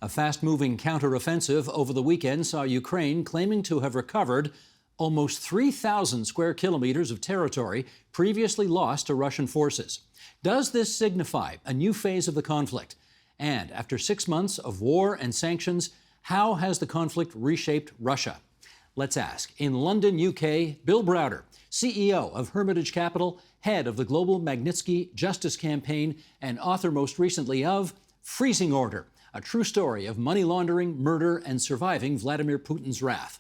A fast-moving counteroffensive over the weekend saw Ukraine claiming to have recovered almost 3,000 square kilometers of territory previously lost to Russian forces. Does this signify a new phase of the conflict? And after 6 months of war and sanctions, how has the conflict reshaped Russia? Let's ask. In London, UK, Bill Browder, CEO of Hermitage Capital, head of the Global Magnitsky Justice Campaign, and author most recently of Freezing Order, a true story of money laundering, murder, and surviving Vladimir Putin's wrath.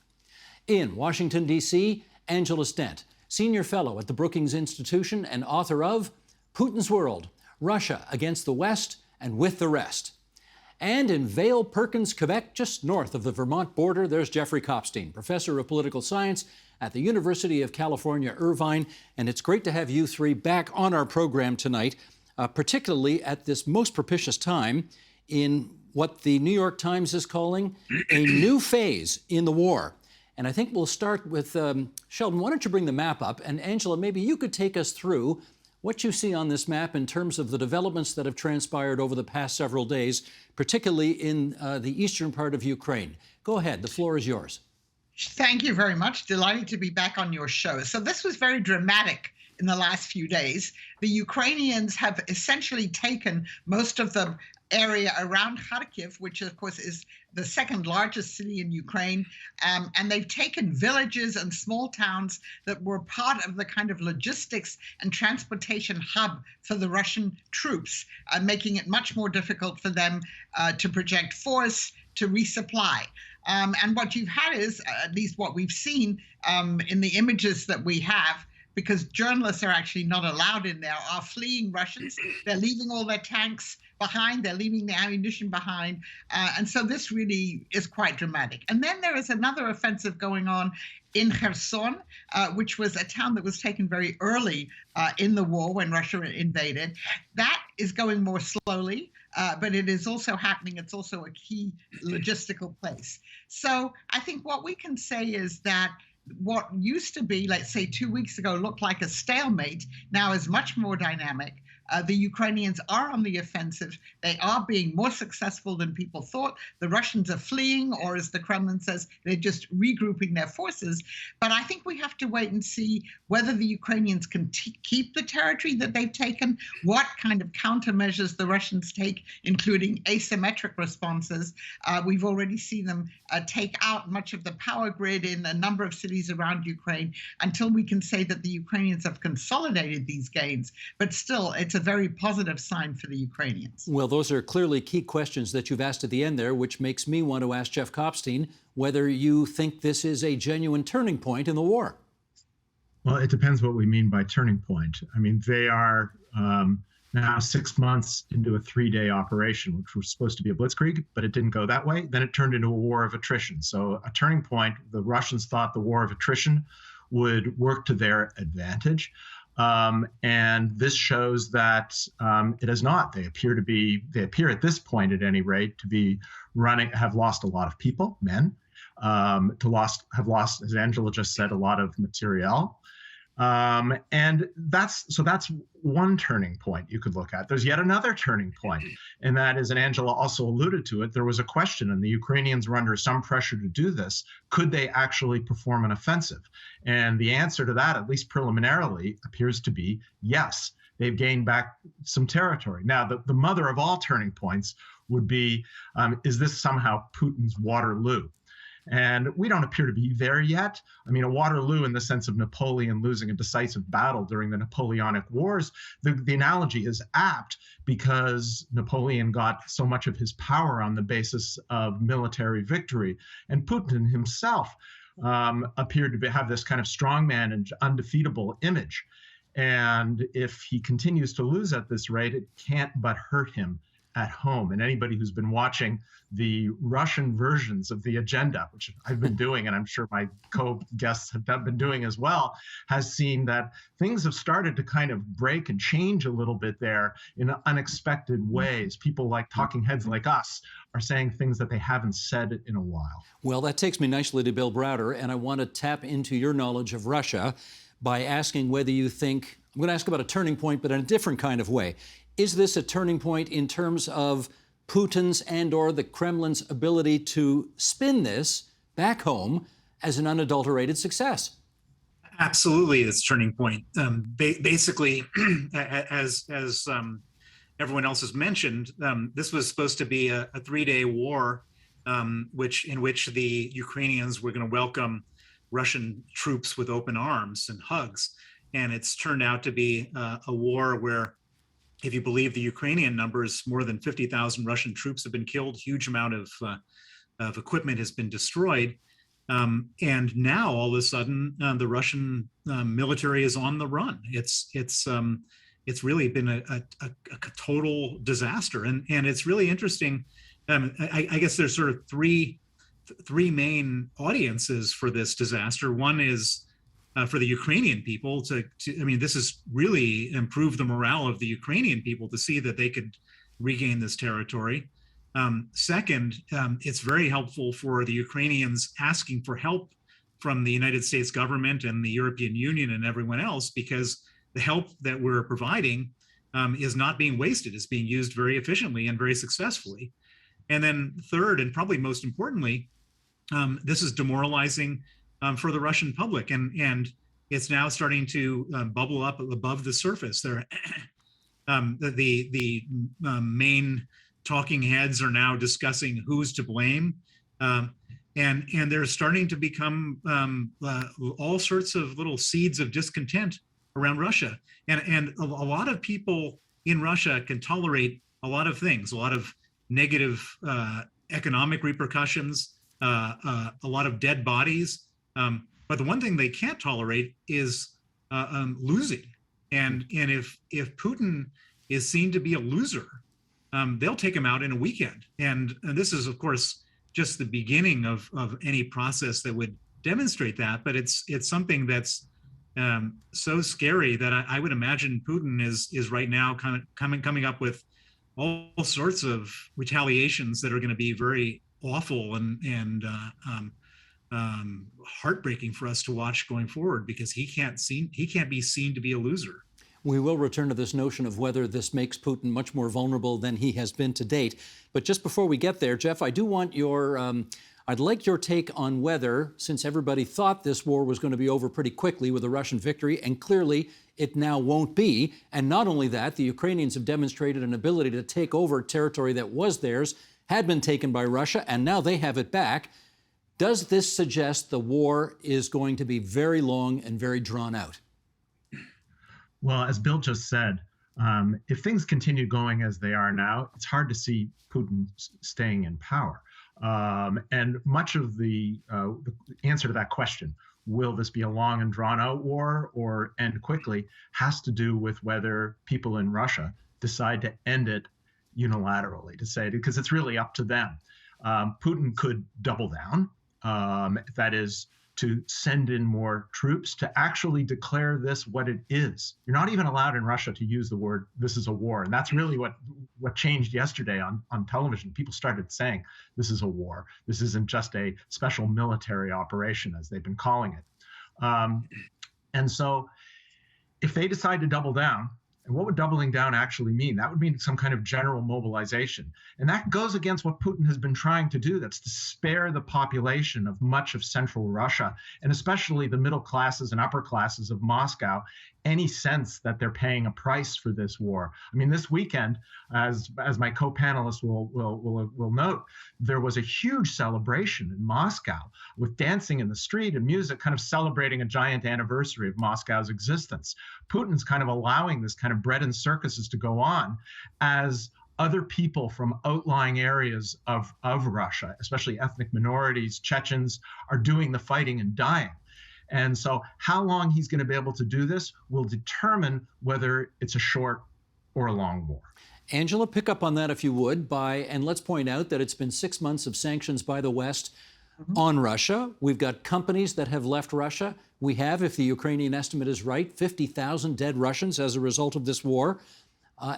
In Washington, D.C., Angela Stent, senior fellow at the Brookings Institution and author of Putin's World, Russia Against the West and With the Rest. And in Vale Perkins, Quebec, just north of the Vermont border, there's Jeffrey Kopstein, professor of political science at the University of California, Irvine. And it's great to have you three back on our program tonight, particularly at this most propitious time in what the New York Times is calling a new phase in the war. And I think we'll start with Sheldon. Why don't you bring the map up? And Angela, maybe you could take us through what you see on this map in terms of the developments that have transpired over the past several days, particularly in the eastern part of Ukraine. Go ahead. The floor is yours. Thank you very much. Delighted to be back on your show. So this was very dramatic in the last few days. The Ukrainians have essentially taken most of the area around Kharkiv, which of course is the second largest city in Ukraine, and they've taken villages and small towns that were part of the kind of logistics and transportation hub for the Russian troops, making it much more difficult for them to project force, to resupply. And what you've had is, at least what we've seen in the images that we have, because journalists are actually not allowed in there, are fleeing Russians. They're leaving all their tanks behind. They're leaving the ammunition behind. And so this really is quite dramatic. And then there is another offensive going on in Kherson, which was a town that was taken very early in the war when Russia invaded. That is going more slowly, but it is also happening. It's also a key logistical place. So I think what we can say is that what used to be, let's say 2 weeks ago, looked like a stalemate, now is much more dynamic. The Ukrainians are on the offensive. They are being more successful than people thought. The Russians are fleeing, or as the Kremlin says, they're just regrouping their forces. But I think we have to wait and see whether the Ukrainians can keep the territory that they've taken, what kind of countermeasures the Russians take, including asymmetric responses. We've already seen them take out much of the power grid in a number of cities around Ukraine until we can say that the Ukrainians have consolidated these gains. But still, it's a very positive sign for the Ukrainians. Well, those are clearly key questions that you've asked at the end there, which makes me want to ask Jeff Kopstein whether you think this is a genuine turning point in the war. Well, it depends what we mean by turning point. I mean, they are now 6 months into a 3-day operation, which was supposed to be a blitzkrieg, but it didn't go that way. Then it turned into a war of attrition. So a turning point, the Russians thought the war of attrition would work to their advantage. And this shows that it has not. They appear at this point, at any rate, to be have lost a lot of people, men, have lost, as Angela just said, a lot of materiel. And that's one turning point you could look at. There's yet another turning point, and that is, and Angela also alluded to it, there was a question, and the Ukrainians were under some pressure to do this. Could they actually perform an offensive? And the answer to that, at least preliminarily, appears to be yes. They've gained back some territory. Now, the mother of all turning points would be, is this somehow Putin's Waterloo? And we don't appear to be there yet. I mean, a Waterloo in the sense of Napoleon losing a decisive battle during the Napoleonic Wars, the analogy is apt because Napoleon got so much of his power on the basis of military victory. And Putin himself appeared to have this kind of strongman and undefeatable image. And if he continues to lose at this rate, it can't but hurt him at home. And anybody who's been watching the Russian versions of the agenda, which I've been doing, and I'm sure my co-guests have been doing as well, has seen that things have started to kind of break and change a little bit there in unexpected ways. People like talking heads like us are saying things that they haven't said in a while. Well, that takes me nicely to Bill Browder, and I want to tap into your knowledge of Russia by asking whether you think, I'm going to ask about a turning point, but in a different kind of way. Is this a turning point in terms of Putin's and/or the Kremlin's ability to spin this back home as an unadulterated success? Absolutely, it's turning point. Basically, as everyone else has mentioned, this was supposed to be a 3-day war, in which the Ukrainians were going to welcome Russian troops with open arms and hugs, and it's turned out to be a war where, if you believe the Ukrainian numbers, more than 50,000 Russian troops have been killed. Huge amount of equipment has been destroyed. And now all of a sudden, the Russian military is on the run. It's really been a total disaster, and it's really interesting. I guess there's sort of three main audiences for this disaster. One is for the Ukrainian people I mean, this has really improved the morale of the Ukrainian people to see that they could regain this territory. Second, it's very helpful for the Ukrainians asking for help from the United States government and the European Union and everyone else, because the help that we're providing is not being wasted, is being used very efficiently and very successfully. And then third, and probably most importantly, this is demoralizing for the Russian public, and it's now starting to bubble up above the surface. There, the main talking heads are now discussing who's to blame, and they're starting to become all sorts of little seeds of discontent around Russia. And a lot of people in Russia can tolerate a lot of things, a lot of negative economic repercussions, a lot of dead bodies. But the one thing they can't tolerate is losing. And if Putin is seen to be a loser, they'll take him out in a weekend. And this is, of course, just the beginning of any process that would demonstrate that. But it's something that's so scary that I would imagine Putin is right now kind of coming up with all sorts of retaliations that are going to be very awful and heartbreaking for us to watch going forward, because he can't be seen to be a loser. We will return to this notion of whether this makes Putin much more vulnerable than he has been to date. But just before we get there, Jeff, I do want I'd like your take on whether, since everybody thought this war was going to be over pretty quickly with a Russian victory, and clearly it now won't be, and not only that, the Ukrainians have demonstrated an ability to take over territory that was theirs, had been taken by Russia, and now they have it back. Does this suggest the war is going to be very long and very drawn out? Well, as Bill just said, if things continue going as they are now, it's hard to see Putin staying in power. And much of the answer to that question, will this be a long and drawn out war or end quickly, has to do with whether people in Russia decide to end it unilaterally, to say, because it's really up to them. Putin could double down, that is, to send in more troops, to actually declare this what it is. You're not even allowed in Russia to use the word, this is a war. And that's really what changed yesterday on television. People started saying, this is a war. This isn't just a special military operation, as they've been calling it. And so if they decide to double down, and what would doubling down actually mean? That would mean some kind of general mobilization. And that goes against what Putin has been trying to do. That's to spare the population of much of central Russia, and especially the middle classes and upper classes of Moscow, any sense that they're paying a price for this war. I mean, this weekend, as my co-panelists will note, there was a huge celebration in Moscow with dancing in the street and music, kind of celebrating a giant anniversary of Moscow's existence. Putin's kind of allowing this kind of bread and circuses to go on as other people from outlying areas of Russia, especially ethnic minorities, Chechens, are doing the fighting and dying. And so how long he's going to be able to do this will determine whether it's a short or a long war. Angela, pick up on that if you would, and let's point out that it's been 6 months of sanctions by the West on Russia. We've got companies that have left Russia. We have, if the Ukrainian estimate is right, 50,000 dead Russians as a result of this war.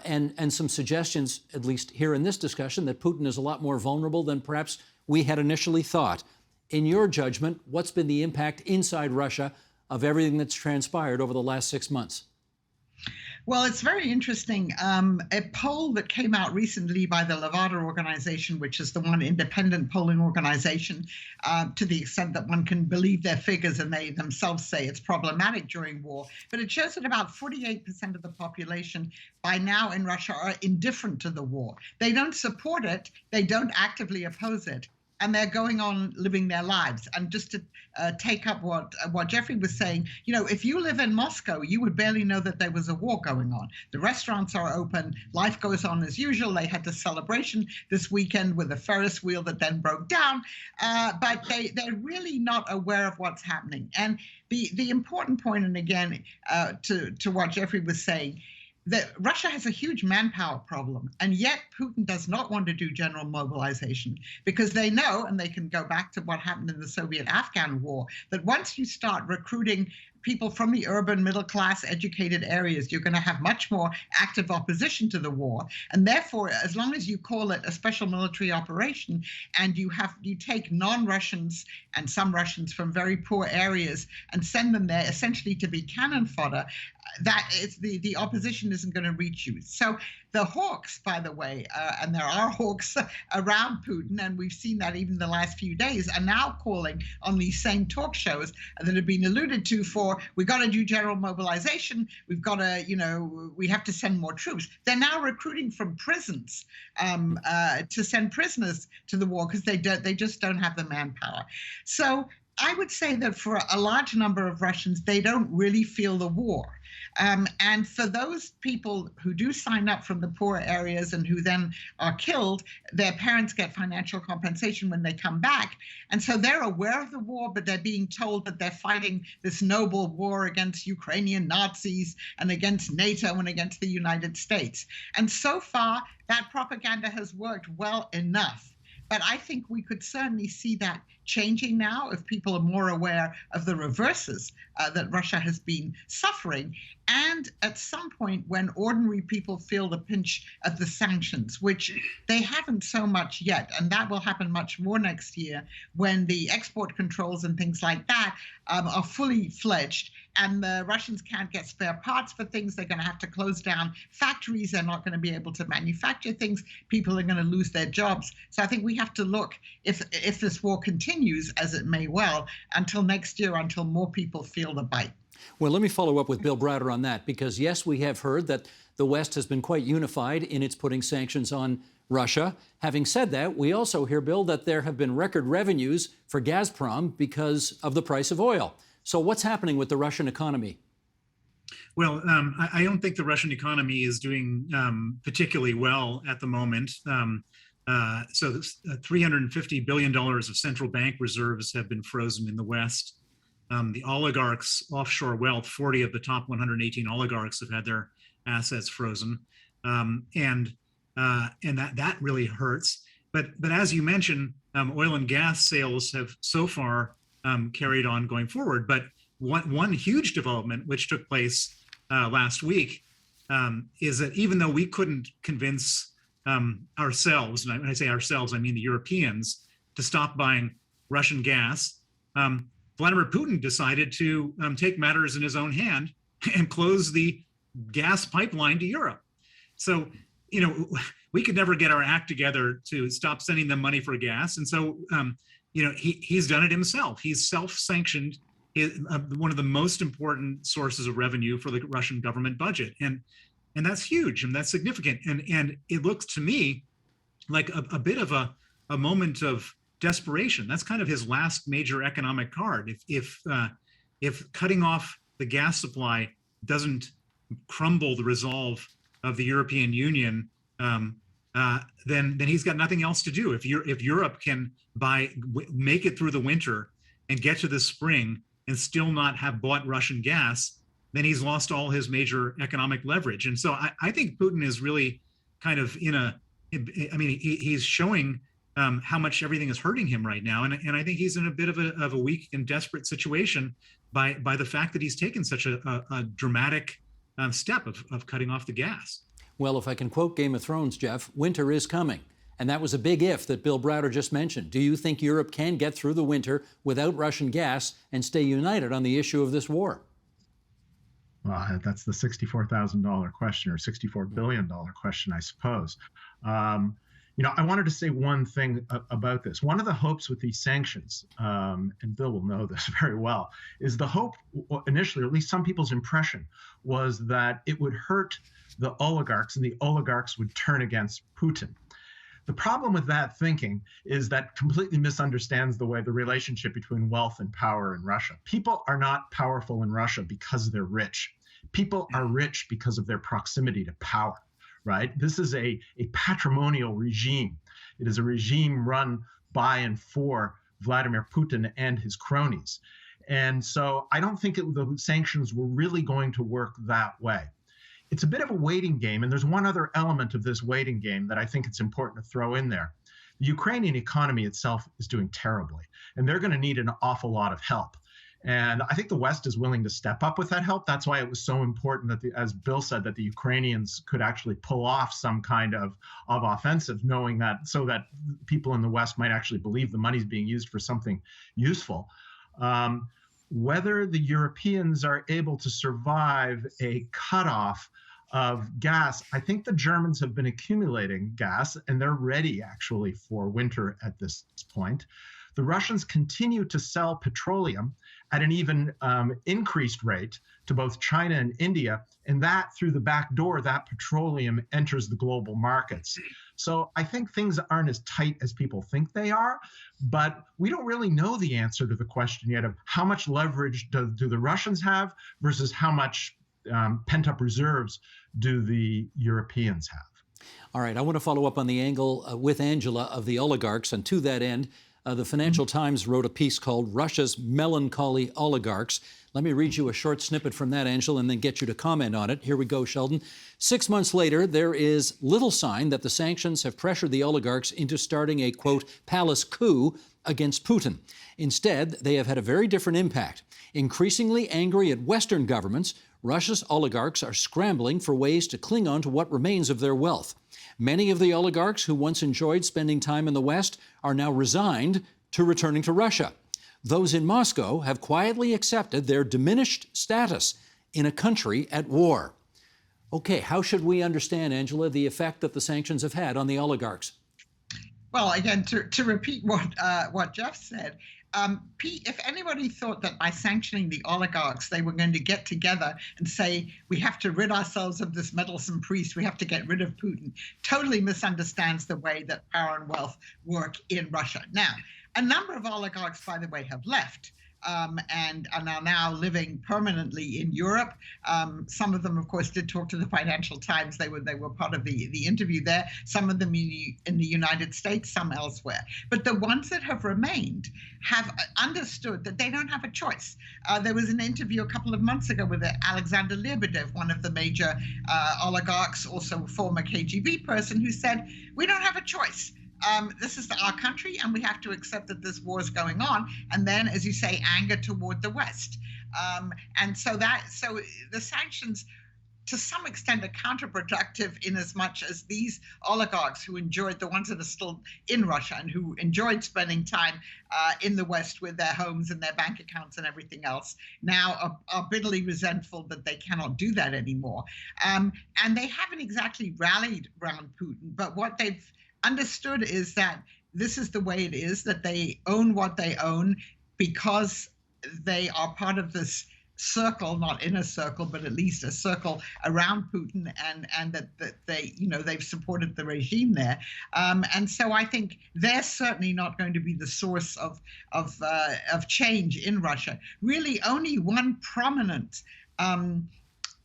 And some suggestions, at least here in this discussion, that Putin is a lot more vulnerable than perhaps we had initially thought. In your judgment, what's been the impact inside Russia of everything that's transpired over the last 6 months? Well, it's very interesting. A poll that came out recently by the Levada organization, which is the one independent polling organization, to the extent that one can believe their figures, and they themselves say it's problematic during war. But it shows that about 48% of the population by now in Russia are indifferent to the war. They don't support it, they don't actively oppose it, and they're going on living their lives. And just to take up what Jeffrey was saying, if you live in Moscow, you would barely know that there was a war going on. The restaurants are open, life goes on as usual. They had the celebration this weekend with a Ferris wheel that then broke down, but they're really not aware of what's happening. And the important point, and again, to what Jeffrey was saying, that Russia has a huge manpower problem, and yet Putin does not want to do general mobilization because they know, and they can go back to what happened in the Soviet-Afghan war, that once you start recruiting people from the urban, middle-class, educated areas, you're going to have much more active opposition to the war. And therefore, as long as you call it a special military operation and you take non-Russians and some Russians from very poor areas and send them there essentially to be cannon fodder, that is the opposition isn't going to reach you. So the hawks, by the way, and there are hawks around Putin, and we've seen that even the last few days, are now calling on these same talk shows that have been alluded to for, we've got to do general mobilization, we've got to, we have to send more troops. They're now recruiting from prisons to send prisoners to the war because they just don't have the manpower. So I would say that for a large number of Russians, they don't really feel the war. And for those people who do sign up from the poor areas and who then are killed, their parents get financial compensation when they come back. And so they're aware of the war, but they're being told that they're fighting this noble war against Ukrainian Nazis and against NATO and against the United States. And so far, that propaganda has worked well enough. But I think we could certainly see that changing now if people are more aware of the reverses that Russia has been suffering. And at some point when ordinary people feel the pinch of the sanctions, which they haven't so much yet, and that will happen much more next year when the export controls and things like that are fully fledged, and the Russians can't get spare parts for things. They're going to have to close down factories. They're not going to be able to manufacture things. People are going to lose their jobs. So I think we have to look, if this war continues, as it may well, until next year, until more people feel the bite. Well, let me follow up with Bill Browder on that, because yes, we have heard that the West has been quite unified in its putting sanctions on Russia. Having said that, we also hear, Bill, that there have been record revenues for Gazprom because of the price of oil. So what's happening with the Russian economy? Well, I don't think the Russian economy is doing particularly well at the moment. So $350 billion of central bank reserves have been frozen in the West. The oligarchs' offshore wealth, 40 of the top 118 oligarchs have had their assets frozen. And that really hurts. But as you mentioned, oil and gas sales have so far carried on going forward. But one huge development which took place last week is that even though we couldn't convince ourselves, and when I say ourselves, I mean the Europeans, to stop buying Russian gas, Vladimir Putin decided to take matters in his own hand and close the gas pipeline to Europe. So, we could never get our act together to stop sending them money for gas. And so, he's done it himself. He's self-sanctioned one of the most important sources of revenue for the Russian government budget. And that's huge and that's significant. And it looks to me like a bit of a moment of desperation. That's kind of his last major economic card. If cutting off the gas supply doesn't crumble the resolve of the European Union, then he's got nothing else to do. If Europe can make it through the winter and get to the spring and still not have bought Russian gas, then he's lost all his major economic leverage. And so I think Putin is really kind of he's showing how much everything is hurting him right now. And I think he's in a bit of a weak and desperate situation by the fact that he's taken such a dramatic step of cutting off the gas. Well, if I can quote Game of Thrones, Jeff, winter is coming. And that was a big if that Bill Browder just mentioned. Do you think Europe can get through the winter without Russian gas and stay united on the issue of this war? That's the $64,000 question, or $64 billion question, I suppose. I wanted to say one thing about this. One of the hopes with these sanctions, and Bill will know this very well, is the hope initially, or at least some people's impression, was that it would hurt the oligarchs and the oligarchs would turn against Putin. The problem with that thinking is that completely misunderstands the way the relationship between wealth and power in Russia. People are not powerful in Russia because they're rich. People are rich because of their proximity to power, right? This is a patrimonial regime. It is a regime run by and for Vladimir Putin and his cronies. And so I don't think the sanctions were really going to work that way. It's a bit of a waiting game, and there's one other element of this waiting game that I think it's important to throw in there. The Ukrainian economy itself is doing terribly, and they're going to need an awful lot of help. And I think the West is willing to step up with that help. That's why it was so important that, as Bill said, that the Ukrainians could actually pull off some kind of offensive, knowing that, so that people in the West might actually believe the money's being used for something useful. Whether the Europeans are able to survive a cutoff of gas, I think the Germans have been accumulating gas, and they're ready actually for winter at this point. The Russians continue to sell petroleum at an even increased rate to both China and India, and that through the back door, that petroleum enters the global markets. So I think things aren't as tight as people think they are, but we don't really know the answer to the question yet of how much leverage do the Russians have versus how much pent-up reserves do the Europeans have. All right, I want to follow up on the angle with Angela of the oligarchs, and to that end, the Financial Times wrote a piece called Russia's Melancholy Oligarchs. Let me read you a short snippet from that, Angela, and then get you to comment on it. Here we go, Sheldon. 6 months later, there is little sign that the sanctions have pressured the oligarchs into starting a, quote, palace coup against Putin. Instead, they have had a very different impact. Increasingly angry at Western governments, Russia's oligarchs are scrambling for ways to cling on to what remains of their wealth. Many of the oligarchs who once enjoyed spending time in the West are now resigned to returning to Russia. Those in Moscow have quietly accepted their diminished status in a country at war. Okay, how should we understand, Angela, the effect that the sanctions have had on the oligarchs? Well, again, to repeat what Jeff said, Pete, if anybody thought that by sanctioning the oligarchs, they were going to get together and say, we have to rid ourselves of this meddlesome priest, we have to get rid of Putin, totally misunderstands the way that power and wealth work in Russia. Now, a number of oligarchs, by the way, have left. And are now living permanently in Europe. Some of them, of course, did talk to the Financial Times. They were part of the interview there. Some of them in the United States, some elsewhere. But the ones that have remained have understood that they don't have a choice. There was an interview a couple of months ago with Alexander Lebedev, one of the major oligarchs, also a former KGB person, who said, we don't have a choice. This is our country, and we have to accept that this war is going on. And then, as you say, anger toward the West. And so the sanctions, to some extent, are counterproductive in as much as these oligarchs who enjoyed, the ones that are still in Russia and who enjoyed spending time in the West with their homes and their bank accounts and everything else, now are bitterly resentful that they cannot do that anymore. And they haven't exactly rallied around Putin, but what they've understood is that this is the way it is, that they own what they own because they are part of this circle, not inner circle, but at least a circle around Putin, and that they, they've supported the regime there. And so I think they're certainly not going to be the source of change in Russia. Really, only one prominent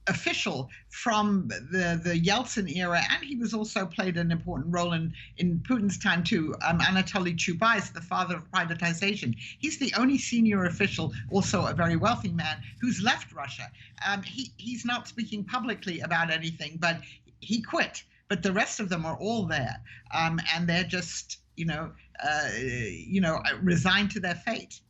official from the Yeltsin era, and he was also played an important role in Putin's time too, Anatoly Chubais, the father of privatization. He's the only senior official, also a very wealthy man, who's left Russia. He's not speaking publicly about anything, but he quit. But the rest of them are all there, and they're just, resigned to their fate.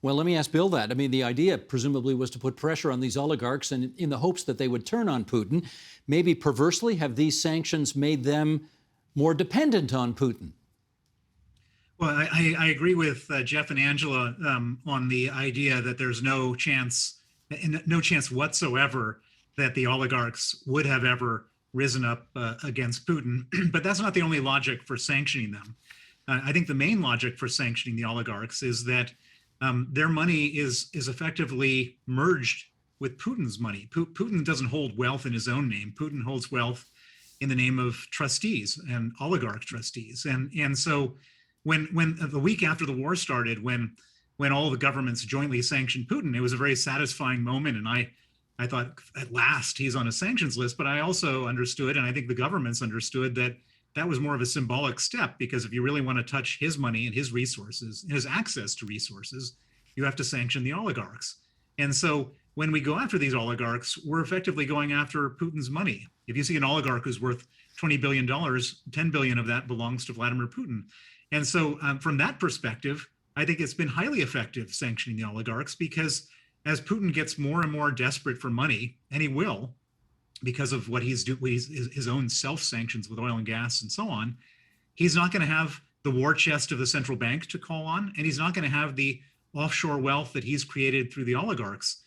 Well, let me ask Bill that. I mean, the idea presumably was to put pressure on these oligarchs and in the hopes that they would turn on Putin. Maybe perversely, have these sanctions made them more dependent on Putin? Well, I agree with Jeff and Angela on the idea that there's no chance whatsoever that the oligarchs would have ever risen up against Putin. But that's not the only logic for sanctioning them. I think the main logic for sanctioning the oligarchs is that their money is effectively merged with Putin's money. Putin doesn't hold wealth in his own name. Putin holds wealth in the name of trustees and oligarch trustees. And so when the week after the war started, when all the governments jointly sanctioned Putin, it was a very satisfying moment. And I thought, at last, he's on a sanctions list. But I also understood, and I think the governments understood, that that was more of a symbolic step, because if you really want to touch his money and his resources, and his access to resources, you have to sanction the oligarchs. And so when we go after these oligarchs, we're effectively going after Putin's money. If you see an oligarch who's worth $20 billion, 10 billion of that belongs to Vladimir Putin. And so from that perspective, I think it's been highly effective sanctioning the oligarchs, because as Putin gets more and more desperate for money, and he will, because of what he's doing, his own self-sanctions with oil and gas and so on, he's not going to have the war chest of the central bank to call on, and he's not going to have the offshore wealth that he's created through the oligarchs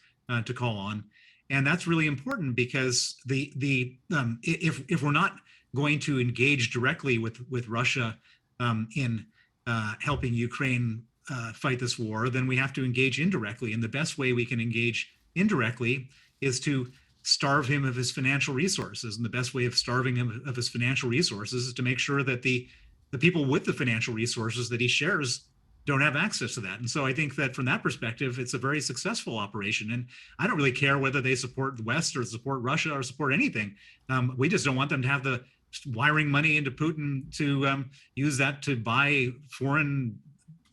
to call on. And that's really important, because if we're not going to engage directly with Russia in helping Ukraine fight this war, then we have to engage indirectly. And the best way we can engage indirectly is to starve him of his financial resources. And the best way of starving him of his financial resources is to make sure that the people with the financial resources that he shares don't have access to that. And so I think that from that perspective, it's a very successful operation. And I don't really care whether they support the West or support Russia or support anything. We just don't want them to have the wiring money into Putin to use that to buy foreign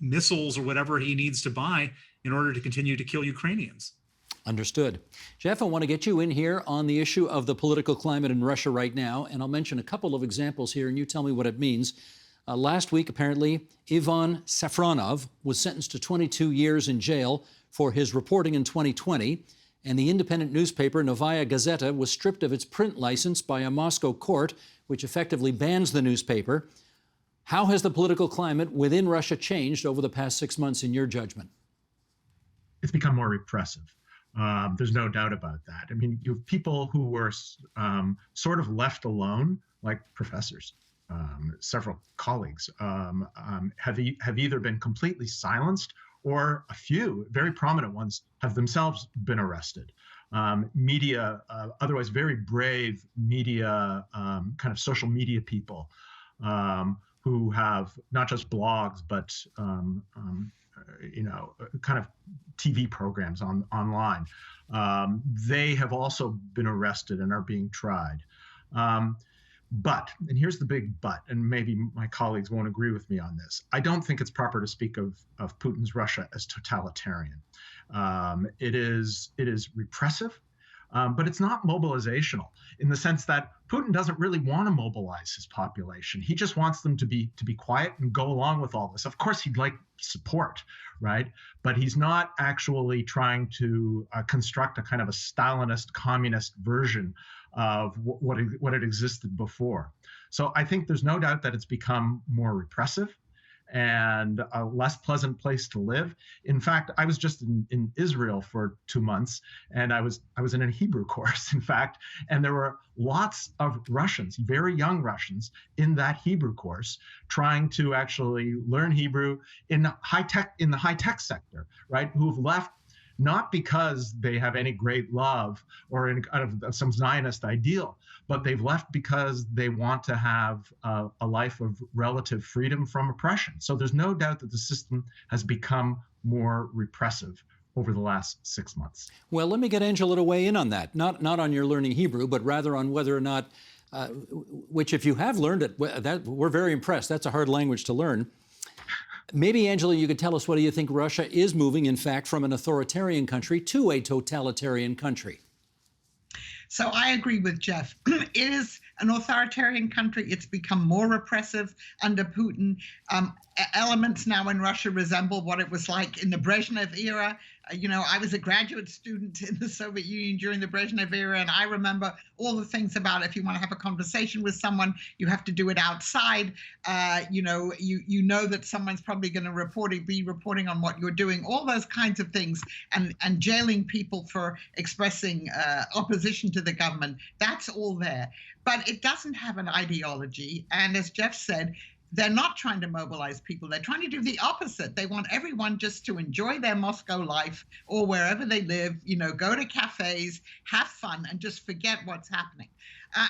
missiles or whatever he needs to buy in order to continue to kill Ukrainians. Understood. Jeff, I want to get you in here on the issue of the political climate in Russia right now, and I'll mention a couple of examples here, and you tell me what it means. Last week, apparently, Ivan Safronov was sentenced to 22 years in jail for his reporting in 2020, and the independent newspaper Novaya Gazeta was stripped of its print license by a Moscow court, which effectively bans the newspaper. How has the political climate within Russia changed over the past 6 months, in your judgment? It's become more repressive. There's no doubt about that. I mean, you have people who were sort of left alone, like professors. Several colleagues have either been completely silenced, or a few very prominent ones have themselves been arrested. Media, otherwise very brave media, kind of social media people who have not just blogs, but kind of TV programs online. They have also been arrested and are being tried. But, and here's the big but, and maybe my colleagues won't agree with me on this, I don't think it's proper to speak of Putin's Russia as totalitarian. It is repressive, but it's not mobilizational, in the sense that Putin doesn't really want to mobilize his population. He just wants them to be quiet and go along with all this. Of course, he'd like support, right? But he's not actually trying to construct a kind of a Stalinist communist version of what had existed before. So I think there's no doubt that it's become more repressive and a less pleasant place to live. In fact, I was just in Israel for 2 months, and I was in a Hebrew course, in fact, and there were lots of Russians, very young Russians, in that Hebrew course, trying to actually learn Hebrew in the high tech sector, right? Who've left not because they have any great love or out of some Zionist ideal, but they've left because they want to have a life of relative freedom from oppression. So there's no doubt that the system has become more repressive over the last 6 months. Well, let me get Angela to weigh in on that. Not on your learning Hebrew, but rather on whether or not, which if you have learned it, we're very impressed. That's a hard language to learn. Maybe, Angela, you could tell us whether you think Russia is moving, in fact, from an authoritarian country to a totalitarian country. So I agree with Jeff. It is an authoritarian country. It's become more repressive under Putin. Elements now in Russia resemble what it was like in the Brezhnev era. I was a graduate student in the Soviet Union during the Brezhnev era, and I remember all the things about if you want to have a conversation with someone, you have to do it outside. You know that someone's probably going to be reporting on what you're doing, all those kinds of things, and jailing people for expressing opposition to the government. That's all there. But it doesn't have an ideology. And as Jeff said, they're not trying to mobilize people. They're trying to do the opposite. They want everyone just to enjoy their Moscow life or wherever they live, go to cafes, have fun, and just forget what's happening.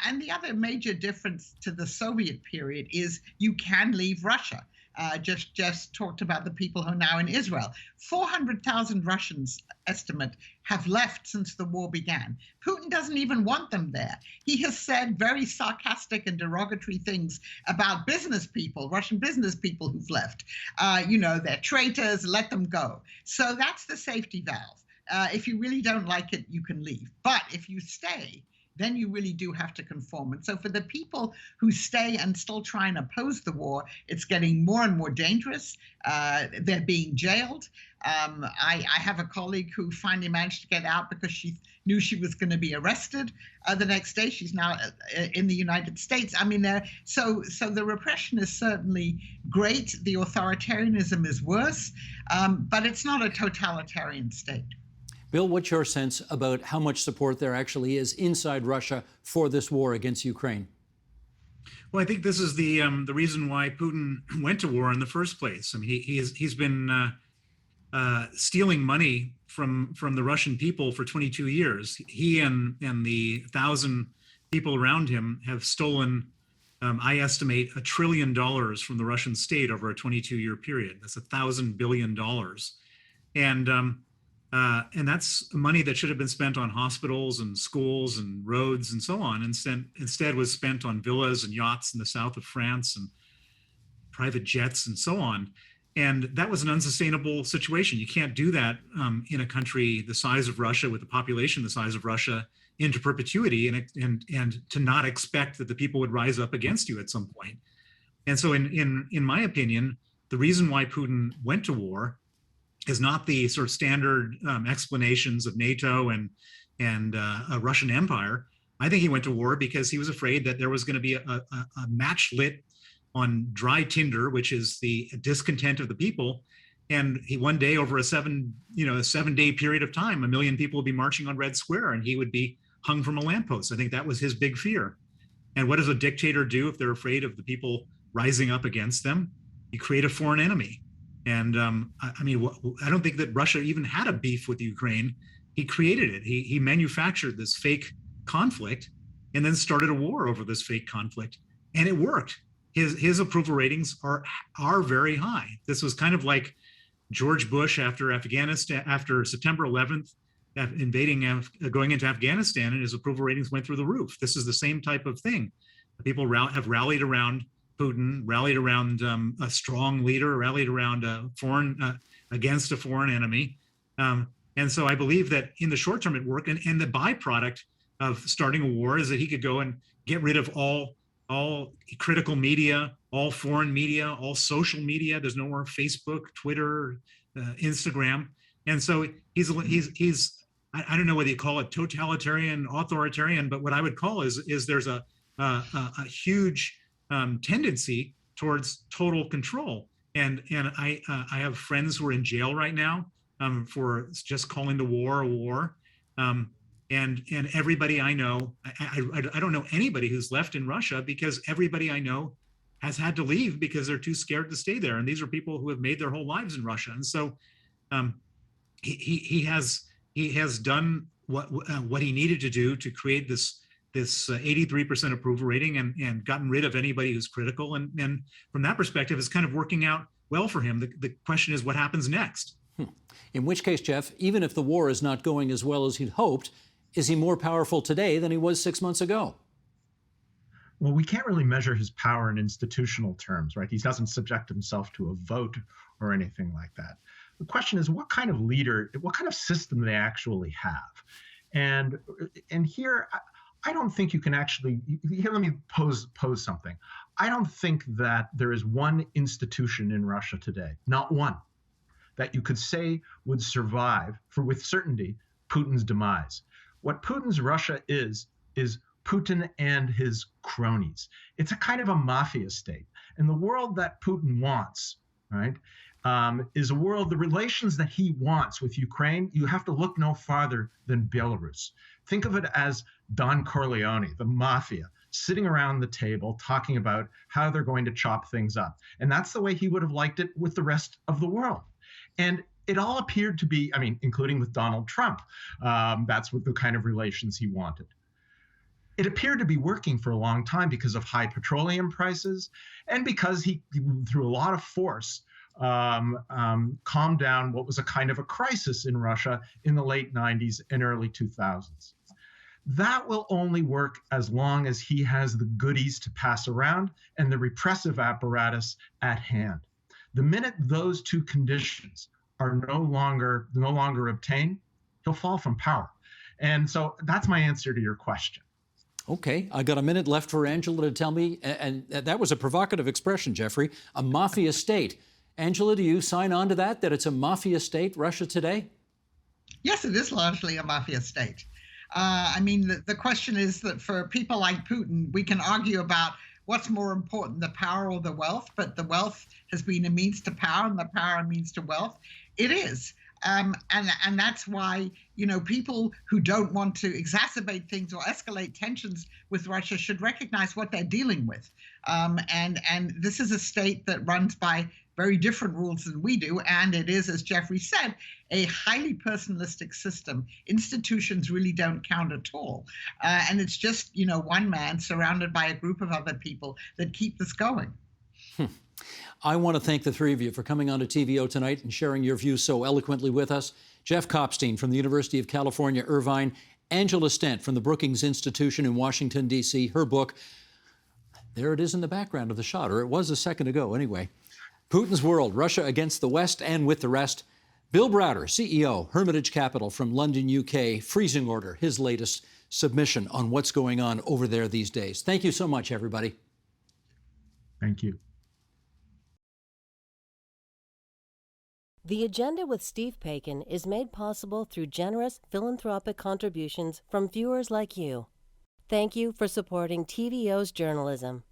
And the other major difference to the Soviet period is you can leave Russia. Just talked about the people who are now in Israel. 400,000 Russians, estimate, have left since the war began. Putin doesn't even want them there. He has said very sarcastic and derogatory things about business people, Russian business people who've left. They're traitors, let them go. So that's the safety valve. If you really don't like it, you can leave. But if you stay, then you really do have to conform. And so for the people who stay and still try and oppose the war, it's getting more and more dangerous. They're being jailed. I have a colleague who finally managed to get out because she knew she was going to be arrested the next day. She's now in the United States. I mean, so the repression is certainly great. The authoritarianism is worse, but it's not a totalitarian state. Bill, what's your sense about how much support there actually is inside Russia for this war against Ukraine? Well, I think this is the reason why Putin went to war in the first place. I mean, he's been stealing money from the Russian people for 22 years. He and the 1,000 people around him have stolen, I estimate, $1 trillion from the Russian state over a 22-year period. That's $1,000 billion, and that's money that should have been spent on hospitals and schools and roads and so on. Instead was spent on villas and yachts in the south of France and private jets and so on. And that was an unsustainable situation. You can't do that in a country the size of Russia, with a population the size of Russia, into perpetuity, and to not expect that the people would rise up against you at some point. And so in my opinion, the reason why Putin went to war is not the sort of standard explanations of NATO and a Russian Empire. I think he went to war because he was afraid that there was going to be a match lit on dry tinder, which is the discontent of the people. And he one day, over a 7-day period of time, 1 million people would be marching on Red Square, and he would be hung from a lamppost. I think that was his big fear. And what does a dictator do if they're afraid of the people rising up against them? You create a foreign enemy. And I don't think that Russia even had a beef with Ukraine. He created it. He manufactured this fake conflict and then started a war over this fake conflict. And it worked. His approval ratings are very high. This was kind of like George Bush after Afghanistan, after September 11th, going into Afghanistan, and his approval ratings went through the roof. This is the same type of thing. People have rallied around Putin, rallied around a strong leader, rallied around against a foreign enemy. And so I believe that in the short term it worked. And the byproduct of starting a war is that he could go and get rid of all critical media, all foreign media, all social media. There's no more Facebook, Twitter, Instagram. And so he's I don't know whether you call it totalitarian, authoritarian, but what I would call is there's a huge tendency towards total control. And I have friends who are in jail right now for just calling the war a war. And everybody I know, I don't know anybody who's left in Russia, because everybody I know has had to leave because they're too scared to stay there. And these are people who have made their whole lives in Russia. And so he has done what he needed to do to create this 83% approval rating and gotten rid of anybody who's critical. And from that perspective, it's kind of working out well for him. The question is what happens next? In which case, Jeff, even if the war is not going as well as he'd hoped, is he more powerful today than he was 6 months ago? Well, we can't really measure his power in institutional terms, right? He doesn't subject himself to a vote or anything like that. The question is, what kind of leader, what kind of system they actually have? And here, I don't think you can actually, here, let me pose something. I don't think that there is one institution in Russia today, not one, that you could say would survive with certainty Putin's demise. What Putin's Russia is Putin and his cronies. It's a kind of a mafia state. And the world that Putin wants, right, is a world, the relations that he wants with Ukraine, you have to look no farther than Belarus. Think of it as Don Corleone, the mafia, sitting around the table talking about how they're going to chop things up. And that's the way he would have liked it with the rest of the world. And it all appeared to be, I mean, including with Donald Trump, that's what the kind of relations he wanted. It appeared to be working for a long time because of high petroleum prices and because he, through a lot of force, calmed down what was a kind of a crisis in Russia in the late 90s and early 2000s. That will only work as long as he has the goodies to pass around and the repressive apparatus at hand. The minute those two conditions are no longer obtained, he'll fall from power. And so that's my answer to your question. Okay, I got a minute left for Angela to tell me, and that was a provocative expression, Jeffrey, a mafia state. Angela, do you sign on to that it's a mafia state, Russia today? Yes, it is largely a mafia state. I mean, the question is that for people like Putin, we can argue about what's more important, the power or the wealth, but the wealth has been a means to power and the power a means to wealth. It is. And that's why, you know, people who don't want to exacerbate things or escalate tensions with Russia should recognize what they're dealing with. And this is a state that runs by very different rules than we do. And it is, as Jeffrey said, a highly personalistic system. Institutions really don't count at all. And it's just, you know, one man surrounded by a group of other people that keep this going. I want to thank the three of you for coming on to TVO tonight and sharing your views so eloquently with us. Jeff Kopstein from the University of California, Irvine, Angela Stent from the Brookings Institution in Washington, D.C., her book, there it is in the background of the shot, or it was a second ago anyway. Putin's World, Russia Against the West and with the Rest. Bill Browder, CEO, Hermitage Capital from London, UK, Freezing Order, his latest submission on what's going on over there these days. Thank you so much, everybody. Thank you. The Agenda with Steve Paikin is made possible through generous philanthropic contributions from viewers like you. Thank you for supporting TVO's journalism.